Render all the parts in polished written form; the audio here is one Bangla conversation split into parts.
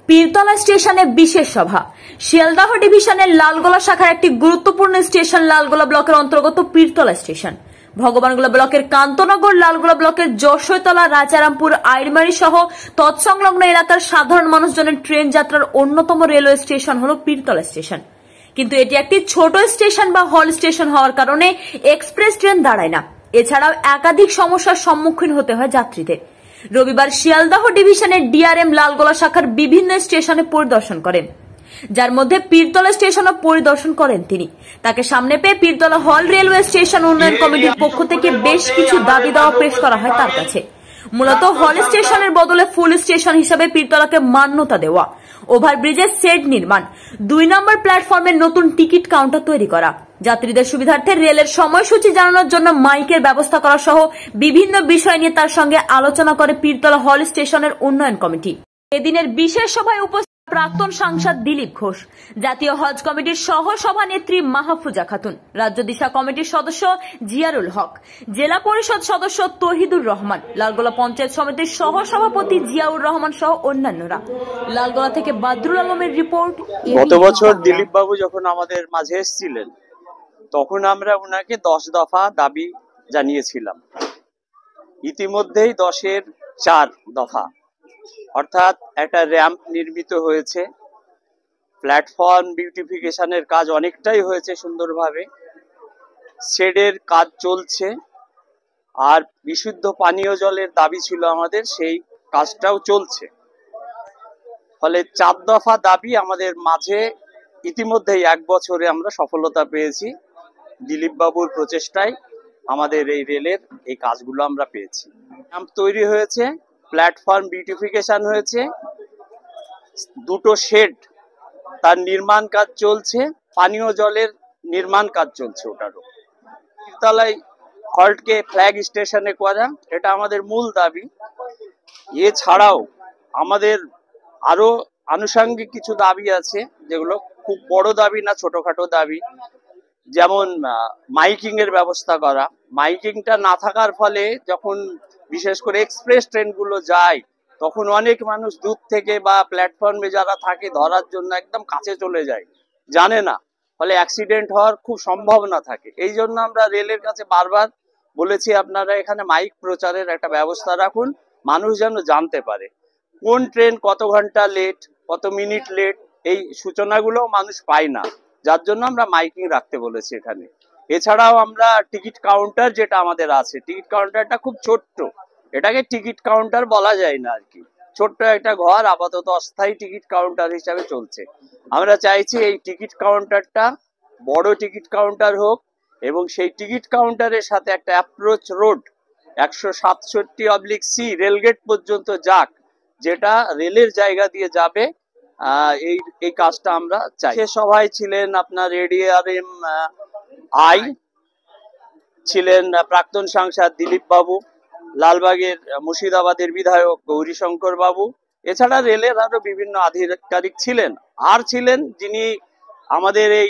পীরতলা স্টেশনে বিশেষ সভা। শিয়ালদহ ডিভিশনের লালগোলা শাখার একটি গুরুত্বপূর্ণ স্টেশন লালগোলা ব্লকের অন্তর্গত পীরতলা স্টেশন। ভগবানগোলা ব্লকের কান্তনগর, লালগোলা ব্লকের যশোরতলা, রাজারামপুর, আইরমারি সহ তৎসংলগ্ন এলাকার সাধারণ মানুষজনের ট্রেন যাত্রার অন্যতম রেলওয়ে স্টেশন হল পীরতলা স্টেশন। কিন্তু এটি একটি ছোট স্টেশন বা হল স্টেশন হওয়ার কারণে এক্সপ্রেস ট্রেন দাঁড়ায় না। এছাড়াও একাধিক সমস্যার সম্মুখীন হতে হয় যাত্রীদের। রবিবার শিয়ালদহ ডিভিশনের ডিআরএম লালগোলা শাখার বিভিন্ন স্টেশনে পরিদর্শন করেন, যার মধ্যে পীরতলা স্টেশনও পরিদর্শন করেন তিনি। তাকে সামনে পেয়ে পীরতলা হল রেলওয়ে স্টেশন উন্নয়ন কমিটির পক্ষ থেকে বেশ কিছু দাবি দেওয়া পেশ করা হয় তার কাছে। মূলত হল স্টেশনের বদলে ফুল স্টেশন হিসেবে পীরতলাকে মান্যতা দেওয়া, ওভারব্রিজের শেড নির্মাণ, 2 নম্বর প্ল্যাটফর্মের নতুন টিকিট কাউন্টার তৈরি করা, যাত্রীদের সুবিধার্থে রেলের সময়সূচি জানানোর জন্য মাইকের ব্যবস্থা করা সহ বিভিন্ন বিষয় নিয়ে তার সঙ্গে আলোচনা করে পীরতলা হল স্টেশনের উন্নয়ন কমিটি। এদিনের বিশেষ সভায় উপস্থিত প্রাক্তন সাংসদ দিলীপ ঘোষ, জাতীয় হজ কমিটির সহ সভানেত্রী মাহফুজা খাতুন, রাজ্য দিশা কমিটির সদস্য জিয়ারুল হক, জেলা পরিষদ সদস্য তহিদুর রহমান, লালগোলা পঞ্চায়েত সমিতির সহ সভাপতি জিয়াউর রহমান সহ অন্যান্যরা। লালগোলা থেকে বাদরুল আলমের রিপোর্ট। গত বছর দিলীপ বাবু যখন আমাদের মাঝে এসেছিলেন তখন আমরা ওনাকে 10 দফা দাবি জানিয়েছিলাম। ইতিমধ্যেই 10-এর 4 দফা, অর্থাৎ একটা র্যাম্প নির্মিত হয়েছে, প্ল্যাটফর্ম বিউটিফিকেশনের কাজ অনেকটাই হয়েছে সুন্দরভাবে, শেডের কাজ চলছে, আর বিশুদ্ধ পানীয় জলের দাবি ছিল আমাদের, সেই কাজটাও চলছে। ফলে 4 দফা দাবি আমাদের মাঝে ইতিমধ্যেই 1 বছরে আমরা সফলতা পেয়েছি। দিলীপ বাবুর প্রচেষ্টায় আমাদের এই রেলের এই কাজগুলো আমরা পেয়েছি। র্যাম্প তৈরি হয়েছে, প্ল্যাটফর্ম বিউটিফিকেশন হয়েছে, 2টো শেড তার নির্মাণ কাজ চলছে, পানীয় জলের নির্মাণ কাজ চলছে। ওটারও পীরতলায় হল্টকে ফ্ল্যাগ স্টেশনে করা, এটা আমাদের মূল দাবি। এছাড়াও আমাদের আরো আনুষঙ্গিক কিছু দাবি আছে, যেগুলো খুব বড় দাবি না, ছোটখাটো দাবি। যেমন মাইকিং এর ব্যবস্থা করা। মাইকিংটা না থাকার ফলে যখন বিশেষ করে এক্সপ্রেস ট্রেনগুলো যায় তখন অনেক মানুষ দূর থেকে বা প্ল্যাটফর্মে যারা থাকে ধরার জন্য একদম কাছে চলে যায়, জানে না, ফলে অ্যাক্সিডেন্ট হওয়ার খুব সম্ভাবনা থাকে। এই জন্য আমরা রেলের কাছে বারবার বলেছি, আপনারা এখানে মাইক প্রচারের একটা ব্যবস্থা রাখুন, মানুষ যেন জানতে পারে কোন ট্রেন কত ঘন্টা লেট, কত মিনিট লেট, এই সূচনাগুলো মানুষ পায় না, যার জন্য আমরা মাইকিং রাখতে বলেছি এখানে। এছাড়াও আমরা টিকিট কাউন্টার যেটা আমাদের আছে, টিকিট কাউন্টারটা খুব ছোট্ট, এটাকে টিকিট কাউন্টার বলা যায় না আর কি, ছোট্ট একটা ঘর, আপাতত অস্থায়ী টিকিট কাউন্টার হিসাবে চলছে। আমরা চাইছি এই টিকিট কাউন্টারটা বড় টিকিট কাউন্টার হোক, এবং সেই টিকিট কাউন্টারের সাথে একটা অ্যাপ্রোচ রোড 167/C রেলগেট পর্যন্ত যাক, যেটা রেলের জায়গা দিয়ে যাবে। এই কাজটা আমরা চাই। সভায় ছিলেন আপনার এডিআরএম আই, ছিলেন প্রাক্তন সাংসদ দিলীপ বাবু, লালবাগের মুর্শিদাবাদের বিধায়ক গৌরীশঙ্কর বাবু, এছাড়া রেলের আরো বিভিন্ন আধিকারিক ছিলেন। আর ছিলেন যিনি আমাদের এই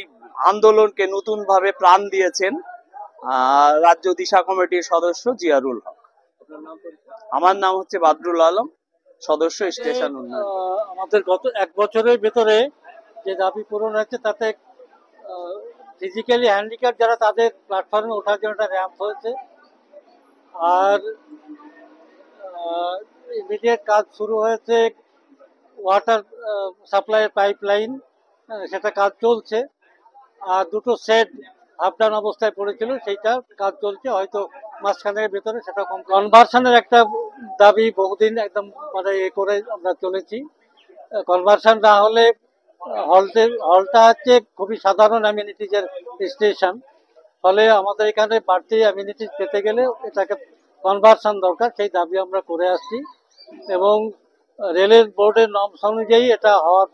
আন্দোলনকে নতুন ভাবে প্রাণ দিয়েছেন, রাজ্য দিশা কমিটির সদস্য জিয়ারুল হক। আমার নাম হচ্ছে বাদরুল আলম, সদস্য স্টেশন উন্নয়ন। আমাদের গত 1 বছরের ভেতরে যে দাবি পূরণ হয়েছে তাতে ফিজিক্যালি হ্যান্ডিক্যাপ যারা, তাদের প্ল্যাটফর্মে ওঠার জন্য একটা র্যাম্প হয়েছে, আর ইমিডিয়েট কাজ শুরু হয়েছে ওয়াটার সাপ্লাইয়ের পাইপলাইন, সেটা কাজ চলছে, আর 2টো শেড হাফ ডাউন অবস্থায় পড়েছিল, সেইটা কাজ চলছে, হয়তো মাঝখানের ভেতরে সেটা কনভার্সনের একটা দাবি বহুদিন একদম মানে করে আমরা চলেছি। কনভার্সন না হলে হলটা হচ্ছে খুবই সাধারণ অ্যামিনিটিজের স্টেশন, ফলে আমাদের এখানে বাড়তি অ্যামিনিটিজ পেতে গেলে এটাকে কনভার্সন দরকার, সেই দাবি আমরা করে আসছি। এবং রেলের বোর্ডের নর্মস অনুযায়ী এটা হওয়ার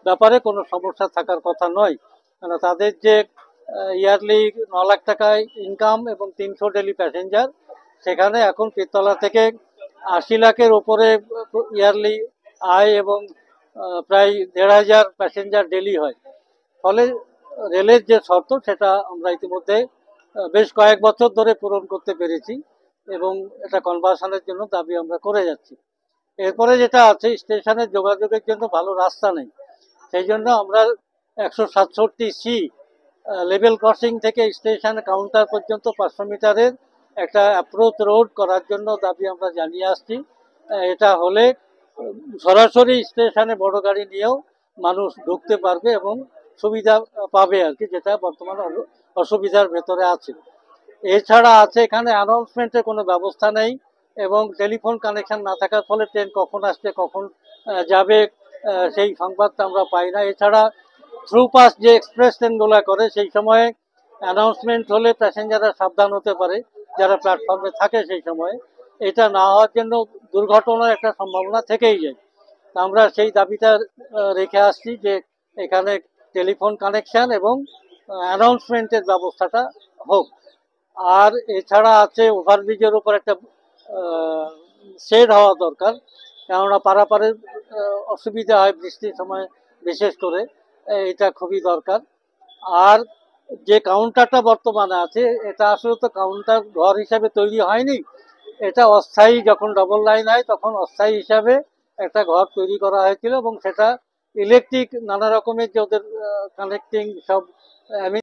ব্যাপারে কোনো সমস্যা থাকার কথা নয়, কারণ তাদের যে ইয়ারলি 9 লাখ টাকায় ইনকাম এবং 300 ডেলি প্যাসেঞ্জার, সেখানে এখন পীরতলা থেকে 80 লাখের ওপরে ইয়ারলি আয় এবং প্রায় 1,500 প্যাসেঞ্জার ডেলি হয়। ফলে রেলের যে শর্ত সেটা আমরা ইতিমধ্যে বেশ কয়েক বছর ধরে পূরণ করতে পেরেছি, এবং এটা কনভার্সনের জন্য দাবি আমরা করে যাচ্ছি। এরপরে যেটা আছে, স্টেশনের যোগাযোগের জন্য ভালো রাস্তা নেই, সেই জন্য আমরা 167C লেভেল ক্রসিং থেকে স্টেশন কাউন্টার পর্যন্ত 500 মিটারের একটা অ্যাপ্রোচ রোড করার জন্য দাবি আমরা জানিয়ে আসছি। এটা হলে সরাসরি স্টেশনে বড় গাড়ি নিয়েও মানুষ ঢুকতে পারবে এবং সুবিধা পাবে আর কি, যেটা বর্তমানে অসুবিধার ভেতরে আছে। এছাড়া আছে এখানে অ্যানাউন্সমেন্টের কোনো ব্যবস্থা নেই এবং টেলিফোন কানেকশন না থাকার ফলে ট্রেন কখন আসছে কখন যাবে সেই সংবাদটা আমরা পাই না। এছাড়া থ্রু পাস যে এক্সপ্রেস ট্রেনগুলো করে সেই সময়ে অ্যানাউন্সমেন্ট হলে প্যাসেঞ্জাররা সাবধান হতে পারে যারা প্ল্যাটফর্মে থাকে সেই সময়ে। এটা না হওয়ার জন্য দুর্ঘটনার একটা সম্ভাবনা থেকেই যায়। আমরা সেই দাবিটা রেখে আসছি যে এখানে টেলিফোন কানেকশন এবং অ্যানাউন্সমেন্টের ব্যবস্থাটা হোক। আর এছাড়া আছে ওভারব্রিজের উপর একটা শেড হওয়া দরকার, কেননা পারাপারের অসুবিধা হয় বৃষ্টির সময় বিশেষ করে, এটা খুবই দরকার। আর যে কাউন্টারটা বর্তমানে আছে এটা আসলে তো কাউন্টার ঘর হিসাবে তৈরি হয়নি, এটা অস্থায়ী, যখন ডবল লাইন হয় তখন অস্থায়ী হিসাবে একটা ঘর তৈরি করা হয়েছিল এবং সেটা ইলেকট্রিক নানা রকমের যে ওদের কানেক্টিং সব